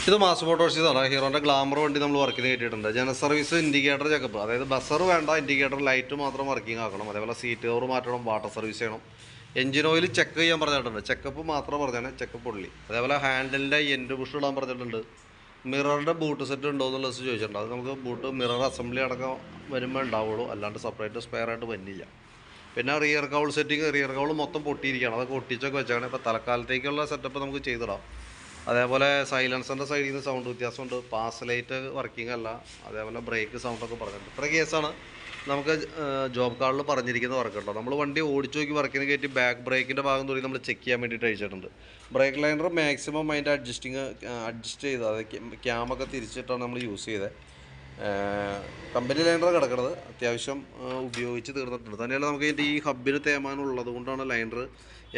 ഇത് mass മോട്ടോഴ്സിതാണ്. ഹീറോൻ്റെ glamour വണ്ടി നമ്മൾ വർക്കിന് കയറ്റിയിട്ടുണ്ട്. ജനറൽ സർവീസ്, ഇൻഡിക്കേറ്റർ ചെക്കപ്പ്, അതായത് ബസർ വേണ്ട, ഇൻഡിക്കേറ്റർ ലൈറ്റ് മാത്രം വർക്കിംഗ് ആക്കണം. അതേപോലെ സീറ്റ് കവർ മാറ്റണം, വാട്ടർ സർവീസ് ചെയ്യണം. എഞ്ചിൻ ഓയിൽ ചെക്ക് ചെയ്യാൻ പറഞ്ഞിട്ടുണ്ട്. ചെക്കപ്പ് മാത്രം പറഞ്ഞാണ്, ചെക്കപ്പ് ഉള്ളി. അതേപോലെ ഹാൻഡിലിൻ്റെ എൻഡ് പുഷ് ഇടാൻ പറഞ്ഞിട്ടുണ്ട്. മിററിൻ്റെ ബൂട്ട് സെറ്റ് ഉണ്ടോ എന്നുള്ളത് ചോദിച്ചിട്ടുണ്ട്. അത് നമുക്ക് ബൂട്ട് മിറർ അസംബ്ലി അടക്കം വരുമ്പോൾ ഉണ്ടാവുള്ളൂ, അല്ലാണ്ട് സെപ്പറേറ്റ് സ്പെയർ ആയിട്ട് വന്നില്ല. പിന്നെ rear Kaul setting, rear Kaul മൊത്തം പൊട്ടിയിരിക്കുകയാണ്. അതൊക്കെ ഒട്ടിച്ചൊക്കെ വെച്ചാണ്. ഇപ്പോൾ തൽക്കാലത്തേക്കുള്ള സെറ്റപ്പ് നമുക്ക് ചെയ്തിടാം. അതേപോലെ സൈലൻസറിൻ്റെ സൈഡിൽ നിന്ന് സൗണ്ട് വ്യത്യാസമുണ്ട്. പാസ് ലൈറ്റ് വർക്കിംഗ് അല്ല. അതേപോലെ ബ്രേക്ക് സൗണ്ടൊക്കെ പറഞ്ഞിട്ടുണ്ട്. ഇത്ര കേസാണ് നമുക്ക് ജോബ് കാർഡിൽ പറഞ്ഞിരിക്കുന്ന വർക്ക് ഉണ്ടോ. നമ്മൾ വണ്ടി ഓടിച്ചു നോക്കി വർക്കിന് കയറ്റി ബാക്ക് ബ്രേക്കിൻ്റെ ഭാഗം തുടങ്ങി നമ്മൾ ചെക്ക് ചെയ്യാൻ വേണ്ടിയിട്ട് അയച്ചിട്ടുണ്ട്. ബ്രേക്ക് ലൈനർ മാക്സിമം അതിൻ്റെ അഡ്ജസ്റ്റ് ചെയ്ത്, അതായത് ക്യാമൊക്കെ തിരിച്ചിട്ടാണ് നമ്മൾ യൂസ് ചെയ്തത്. കമ്പനി ലൈനർ കിടക്കുന്നത് അത്യാവശ്യം ഉപയോഗിച്ച് തീർന്നിട്ടുണ്ട്. തന്നെയല്ല നമുക്ക് ഇതിൻ്റെ ഈ ഹബ്ബിന് തേമാനുള്ളത് കൊണ്ടാണ് ലൈനർ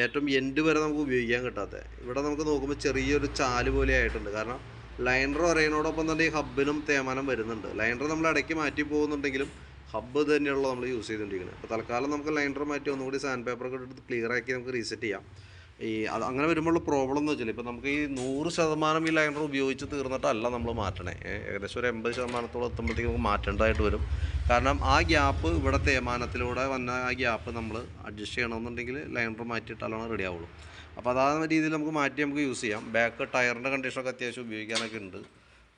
ഏറ്റവും എൻഡ് വരെ നമുക്ക് ഉപയോഗിക്കാൻ കിട്ടാത്തത്. ഇവിടെ നമുക്ക് നോക്കുമ്പോൾ ചെറിയൊരു ചാല് പോലെ ആയിട്ടുണ്ട്. കാരണം ലൈനർ ഒരേനോടൊപ്പം തന്നെ ഈ ഹബ്ബിനും തേമാനം വരുന്നുണ്ട്. ലൈനർ നമ്മൾ ഇടയ്ക്ക് മാറ്റി പോകുന്നുണ്ടെങ്കിലും ഹബ്ബ് തന്നെയുള്ള നമ്മൾ യൂസ് ചെയ്തുകൊണ്ടിരിക്കുന്നത്. അപ്പോൾ തൽക്കാലം നമുക്ക് ലൈനർ മാറ്റി ഒന്നുകൂടി സാൻഡ് പേപ്പറൊക്കെ ഇട്ടിട്ട് ക്ലിയർ ആക്കി നമുക്ക് റീസെറ്റ് ചെയ്യാം. അത് അങ്ങനെ വരുമ്പോഴുള്ള പ്രോബ്ലം എന്ന് വെച്ചാൽ, ഇപ്പോൾ നമുക്ക് ഈ 100% ഈ ലൈനർ ഉപയോഗിച്ച് തീർന്നിട്ടല്ല നമ്മൾ മാറ്റണേ. ഏകദേശം ഒരു 80% എത്തുമ്പോഴത്തേക്ക് നമുക്ക് മാറ്റേണ്ടതായിട്ട് വരും. കാരണം ആ ഗ്യാപ്പ് ഇവിടെ തേമാനത്തിലൂടെ വന്ന ആ ഗ്യാപ്പ് നമ്മൾ അഡ്ജസ്റ്റ് ചെയ്യണമെന്നുണ്ടെങ്കിൽ ലൈനർ മാറ്റിയിട്ടാലാണ് റെഡി ആവുള്ളൂ. അപ്പോൾ അതാ രീതിയിൽ നമുക്ക് മാറ്റി നമുക്ക് യൂസ് ചെയ്യാം. ബാക്ക് ടയറിൻ്റെ കണ്ടീഷനൊക്കെ അത്യാവശ്യം ഉപയോഗിക്കാനൊക്കെ ഉണ്ട്.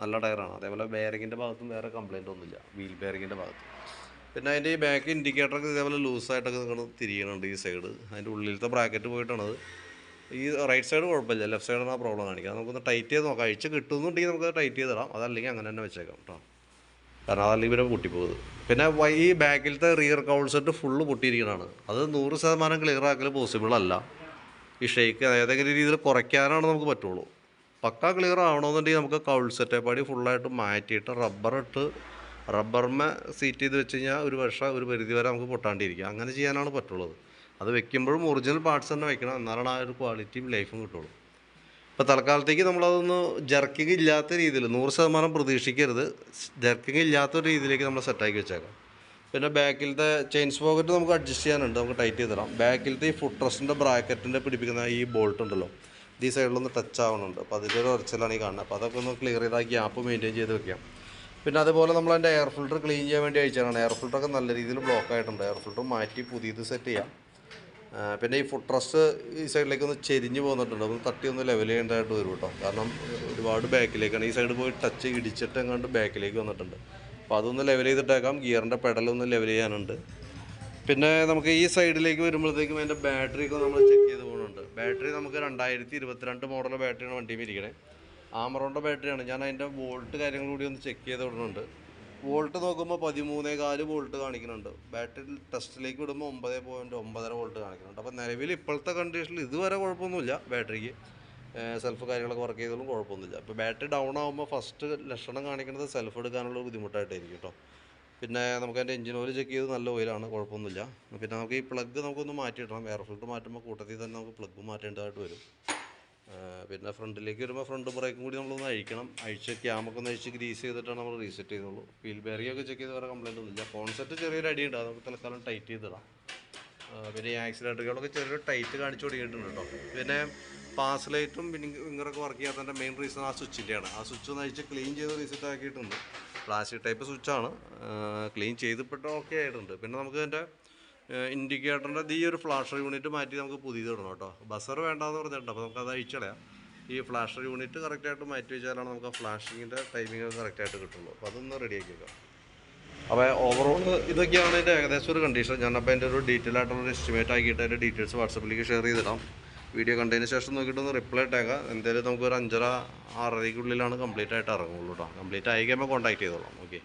നല്ല ടയറാണ്. അതേപോലെ ബെയറിങ്ങിൻ്റെ ഭാഗത്തും വേറെ കംപ്ലയിൻ്റ് ഒന്നുമില്ല, വീൽ ബെയറിങ്ങിൻ്റെ ഭാഗത്ത്. പിന്നെ അതിൻ്റെ ഈ ബാക്ക് ഇൻഡിക്കേറ്ററൊക്കെ ഇതേപോലെ ലൂസായിട്ടൊക്കെ നിങ്ങൾ തിരിയണുണ്ട്. ഈ സൈഡ് അതിൻ്റെ ഉള്ളിലത്തെ ബ്രാക്കറ്റ് പോയിട്ടാണത്. ഈ റൈറ്റ് സൈഡ് കുഴപ്പമില്ല, ലെഫ്റ്റ് സൈഡാണ് ആ പ്രോബ്ലം കാണിക്കുക. നമുക്കൊന്ന് ടൈറ്റ് ചെയ്ത് നോക്കാം. അഴിച്ച് കിട്ടുന്നുണ്ടെങ്കിൽ നമുക്ക് ടൈറ്റ് ചെയ്തിടാം. അതല്ലെങ്കിൽ അങ്ങനെ തന്നെ വെച്ചേക്കാം കേട്ടോ. കാരണം അതല്ലെങ്കിൽ ഇവരെ പൊട്ടിപ്പോകുന്നത്. പിന്നെ ഈ ബാക്കിലത്തെ റിയർ കൗൾ സെറ്റ് ഫുള്ള് പൊട്ടിയിരിക്കുന്നതാണ്. അത് 100% ക്ലിയർ ആക്കൽ പോസിബിൾ അല്ല. ഈ ഷെയ്ക്ക് ഏതെങ്കിലും രീതിയിൽ കുറയ്ക്കാനാണ് നമുക്ക് പറ്റുള്ളൂ. പക്ക ക്ലിയർ ആവണമെന്നുണ്ടെങ്കിൽ നമുക്ക് കൗൾ സെറ്റെ പാടി ഫുള്ളായിട്ട് മാറ്റിയിട്ട് റബ്ബറിമേ സീറ്റ് ചെയ്ത് വെച്ച് കഴിഞ്ഞാൽ ഒരു പരിധി വരെ നമുക്ക് പൊട്ടാണ്ടിരിക്കുക. അങ്ങനെ ചെയ്യാനാണ് പറ്റുള്ളത്. അത് വെക്കുമ്പോഴും ഒറിജിനൽ പാർട്സ് തന്നെ വെക്കണം, എന്നാലാണ് ആ ഒരു ക്വാളിറ്റിയും ലൈഫും കിട്ടുള്ളൂ. ഇപ്പോൾ തൽക്കാലത്തേക്ക് നമ്മളതൊന്ന് ജർക്കിങ് ഇല്ലാത്ത രീതിയിൽ 100% പ്രതീക്ഷിക്കരുത്. ജർക്കിങ് ഇല്ലാത്തൊരു രീതിയിലേക്ക് നമ്മൾ സെറ്റാക്കി വെച്ചേക്കാം. പിന്നെ ബാക്കിലത്തെ ചെയിൻ സ്പോക്കറ്റ് നമുക്ക് അഡ്ജസ്റ്റ് ചെയ്യാനുണ്ട്, നമുക്ക് ടൈറ്റ് ചെയ്തിടാം. ബാക്കിലത്തെ ഈ ഫുഡ് റെസ്റ്റിൻ്റെ ബ്രാക്കറ്റിൻ്റെ പിടിപ്പിക്കുന്ന ഈ ബോൾട്ട് ഉണ്ടല്ലോ, ഈ സൈഡിലൊന്ന് ടച്ച് ആവുന്നുണ്ട്. അപ്പോൾ അതിൻ്റെ ഒരു ഉറച്ചിലാണ് ഈ കാണുന്നത്. അപ്പോൾ അതൊക്കെ ഒന്ന് ക്ലിയർ ചെയ്ത് ആ ഗ്യാപ്പ് മെയിൻറ്റെയിൻ ചെയ്ത് വെക്കാം. പിന്നെ അതുപോലെ നമ്മൾ അതിൻ്റെ എയർ ഫിൽറ്റർ ക്ലീൻ ചെയ്യാൻ വേണ്ടി അയച്ചാണ്. എയർ ഫിൽറ്ററൊക്കെ നല്ല രീതിയിൽ ബ്ലോക്ക് ആയിട്ടുണ്ട്. എയർ ഫിൽറ്റർ മാറ്റി പുതിയത് സെറ്റ് ചെയ്യാം. പിന്നെ ഈ ഫുഡ് റെസ്റ്റ് ഈ സൈഡിലേക്ക് ഒന്ന് ചെരിഞ്ഞ് പോകുന്നിട്ടുണ്ട്. ഒന്ന് തട്ടി ഒന്ന് ലെവൽ ചെയ്യേണ്ടതായിട്ട് വരും കേട്ടോ. കാരണം ഒരുപാട് ബാക്കിലേക്കാണ്. ഈ സൈഡ് പോയി ടച്ച് ഇടിച്ചിട്ട് എങ്ങാണ്ട് ബാക്കിലേക്ക് വന്നിട്ടുണ്ട്. അപ്പോൾ അതൊന്ന് ലെവൽ ചെയ്തിട്ടേക്കാം. ഗിയറിൻ്റെ പെഡലൊന്ന് ലെവൽ ചെയ്യാനുണ്ട്. പിന്നെ നമുക്ക് ഈ സൈഡിലേക്ക് വരുമ്പോഴത്തേക്കും അതിൻ്റെ ബാറ്ററിയൊക്കെ നമ്മൾ ചെക്ക് ചെയ്ത് പോകുന്നുണ്ട്. ബാറ്ററി നമുക്ക് 2022 മോഡൽ ബാറ്ററിയാണ് വണ്ടിയിൽ ഇരിക്കണേ. ആമറോണിൻ്റെ ബാറ്ററിയാണ്. ഞാൻ അതിൻ്റെ വോൾട്ട് കാര്യങ്ങൾ കൂടി ഒന്ന് ചെക്ക് ചെയ്ത് വിടുന്നുണ്ട്. വോൾട്ട് നോക്കുമ്പോൾ 13.4 വോൾട്ട് കാണിക്കുന്നുണ്ട്. ബാറ്ററി ടെസ്റ്റിലേക്ക് വിടുമ്പോൾ 9.9 വോൾട്ട് കാണിക്കുന്നുണ്ട്. അപ്പോൾ നിലവിൽ ഇപ്പോഴത്തെ കണ്ടീഷനിൽ ഇതുവരെ കുഴപ്പമൊന്നുമില്ല. ബാറ്ററിക്ക് സെൽഫ് കാര്യങ്ങളൊക്കെ വർക്ക് ചെയ്താലും കുഴപ്പമൊന്നുമില്ല. അപ്പോൾ ബാറ്ററി ഡൗൺ ആകുമ്പോൾ ഫസ്റ്റ് ലക്ഷണം കാണിക്കുന്നത് സെൽഫ് എടുക്കാനുള്ള ബുദ്ധിമുട്ടായിട്ടായിരിക്കും കേട്ടോ. പിന്നെ നമുക്ക് അതിൻ്റെ എഞ്ചിൻ ഓയിൽ ചെക്ക് ചെയ്ത് നല്ല ഓയിലാണ്, കുഴപ്പമൊന്നുമില്ല. പിന്നെ നമുക്ക് ഈ പ്ലഗ് നമുക്കൊന്ന് മാറ്റിയിടണം. എയർ ഫിൽറ്റർ മാറ്റുമ്പോൾ കൂട്ടത്തിൽ തന്നെ നമുക്ക് പ്ലഗ് മാറ്റേണ്ടതായിട്ട് വരും. പിന്നെ ഫ്രണ്ടിലേക്ക് വരുമ്പോൾ ഫ്രണ്ട് ബ്രേക്കും കൂടി നമ്മളൊന്ന് അഴിക്കണം. ക്യാമൊക്കെ ഒന്ന് അഴിച്ച് ഗ്രീസ് ചെയ്തിട്ടാണ് നമ്മൾ റീസെറ്റ് ചെയ്യുന്നുള്ളൂ. വീൽ ബെയറിങ്ങൊക്കെ ചെക്ക് ചെയ്ത് വേറെ കംപ്ലയിൻ്റ് ഒന്നുമില്ല. കോൺസെപ്റ്റ് ചെറിയൊരു അടിയുണ്ട്, അത് നമുക്ക് തൽക്കാലം ടൈറ്റ് ചെയ്തിടാം. പിന്നെ ഈ ആക്സിലേറ്ററുകളൊക്കെ ചെറിയൊരു ടൈറ്റ് കാണിച്ചു തുടങ്ങിയിട്ടുണ്ട് കേട്ടോ. പിന്നെ പാസ് ലൈറ്റും വിങ്ങറൊക്കെ വർക്ക് ചെയ്യാത്തതിൻ്റെ മെയിൻ റീസൺ ആ സ്വിച്ചിൻ്റെയാണ്. ആ സ്വിച്ച് ഒന്ന് അഴിച്ച് ക്ലീൻ ചെയ്ത് റീസെറ്റ് ആക്കിയിട്ടുണ്ട്. പ്ലാസ്റ്റിക് ടൈപ്പ് സ്വിച്ചാണ്. ക്ലീൻ ചെയ്തിട്ട് ഓക്കെ ആയിട്ടുണ്ട്. പിന്നെ നമുക്ക് അതിൻ്റെ ഇൻഡിക്കേറ്ററിൻ്റെ ഈ ഒരു ഫ്ലാഷർ യൂണിറ്റ് മാറ്റി നമുക്ക് പുതിയത് ഇടണം കേട്ടോ. ബസർ വേണ്ടാന്ന് പറഞ്ഞിട്ടുണ്ട്. അപ്പോൾ നമുക്ക് അത് അഴിച്ചളയാം. ഈ ഫ്ലാഷർ യൂണിറ്റ് കറക്റ്റായിട്ട് മാറ്റി വെച്ചാലാണ് നമുക്ക് ആ ഫ്ലാഷിങ്ങിൻ്റെ ടൈമിങ് കറക്റ്റായിട്ട് കിട്ടുള്ളൂ. അപ്പോൾ അതൊന്ന് റെഡിയാക്കി വെക്കാം. അപ്പോൾ ഓവറോൾ ഇതൊക്കെയാണ് ഇതിൻ്റെ ഏകദേശം ഒരു കണ്ടീഷൻ. ഞാനപ്പോൾ അതിൻ്റെ ഒരു ഡീറ്റെയിൽ ആയിട്ടുള്ളൊരു എസ്റ്റിമേറ്റ് ആക്കിയിട്ട് അതിൻ്റെ ഡീറ്റെയിൽസ് വാട്സപ്പിലേക്ക് ഷെയർ ചെയ്തിടാം. വീഡിയോ കണ്ടതിന് ശേഷം നോക്കിയിട്ടൊന്ന് റിപ്ലൈ ഇട്ടേക്കാം. എന്തായാലും നമുക്കൊരു 5:30-6:30 കംപ്ലീറ്റ് ആയിട്ട് ഇറങ്ങുള്ളൂ കേട്ടോ. കംപ്ലീറ്റ് ആയി കഴിയുമ്പോൾ കോൺടാക്ട് ചെയ്തോളാം. ഓക്കെ.